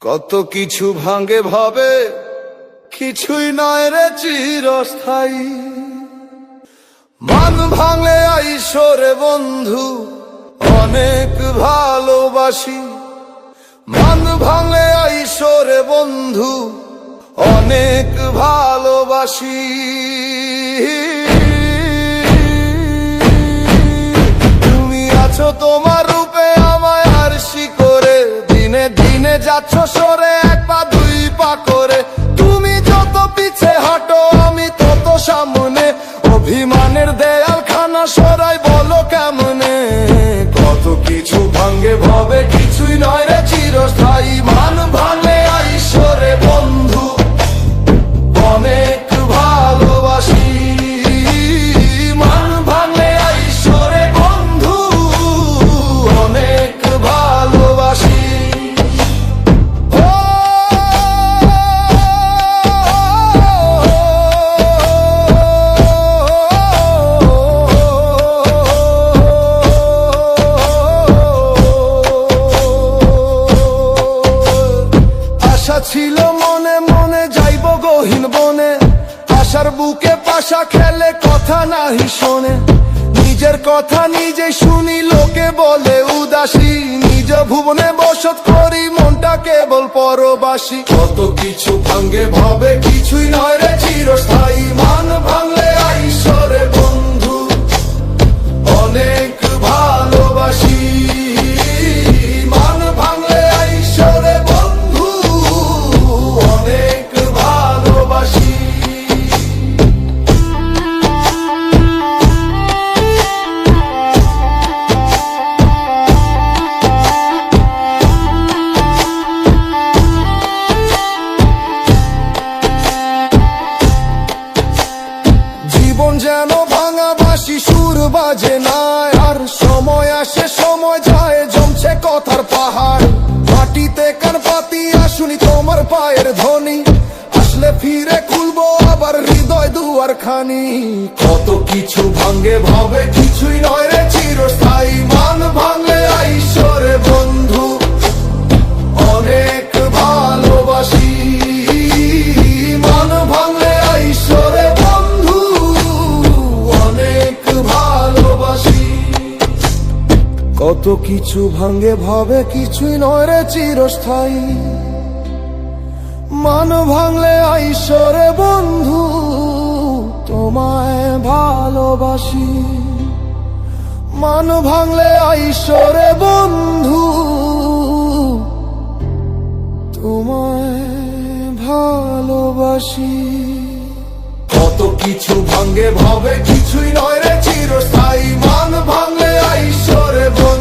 কত কিছু ভাঙে ভাবে, কিছুই নয় রে চিরস্থায়ী। মান ভাঙলে আইসো রে বন্ধু, অনেক ভালোবাসি। মান ভাঙলে আইসো রে বন্ধু, অনেক ভালোবাসি। তুমি আছো তোমার রূপে আমায় আরশি করে, দিনে দিনে যাচ্ছ সরে এক পা দুই পা করে। তুমি যত পিছে হাঁটো আমি তত সামনে, অভিমানের দেয়াল খানা সরাই বলো কেমনে। কত কিছু ভাঙ্গে ভাবে, কিছুই নয় রে চিরস্থায়ী। মান ভাঙলে আইসো রে বন্ধু, অনেক ভালোবাসি। মান ভাঙলে আইসো রে বন্ধু, অনেক ভালোবাসি। আশা ছিল মনে মনে যাইব গহীন বনে, আশার বুকে পাশা খেলে কথা নাহি শোনে। নিজের কথা নিজে শুনি লোকে বলে উদাসী, নিজ ভুবনে বসত করি মনটা কেবল পরবাসী। কত কিছু ভাঙ্গে ভাবে, কিছুই নয় রে চিরস্থায়ী। মান ভাঙলে আইসো রে বন্ধু, অনেক ভালোবাসি। মান ভাঙলে আইসো রে বন্ধু, অনেক ভালোবাসি। জীবন যেন ভাঙা বাঁশি, সুর বাজে না আর। সময় আসে সময় যায়, জমছে কথার পাহাড়। মাটিতে কান পাতিয়া শুনি তোমার পায়ের ধ্বনি, আসলে ফিরে খুলবো আবার হৃদয় দুয়ার খানি। কত কিছু ভাঙ্গে ভাবে, কিছুই নয় রে চিরস্থায়ী। মান ভাঙলে আইসো রে বন্ধু, অনেক ভালোবাসি। মান ভাঙলে আইসো রে বন্ধু, অনেক ভালোবাসি। কত কিছু ভাঙ্গে ভাবে, কিছুই নয় রে চিরস্থায়ী। মান ভাঙলে আইসো রে বন্ধু, তোমায় ভালোবাসি। মান ভাঙলে আইসো রে বন্ধু, তোমায় ভালোবাসি। কত কিছু ভাঙ্গে ভাবে, কিছুই নয় রে চিরস্থায়ী। মান ভাঙলে আইসো রে বন্ধু।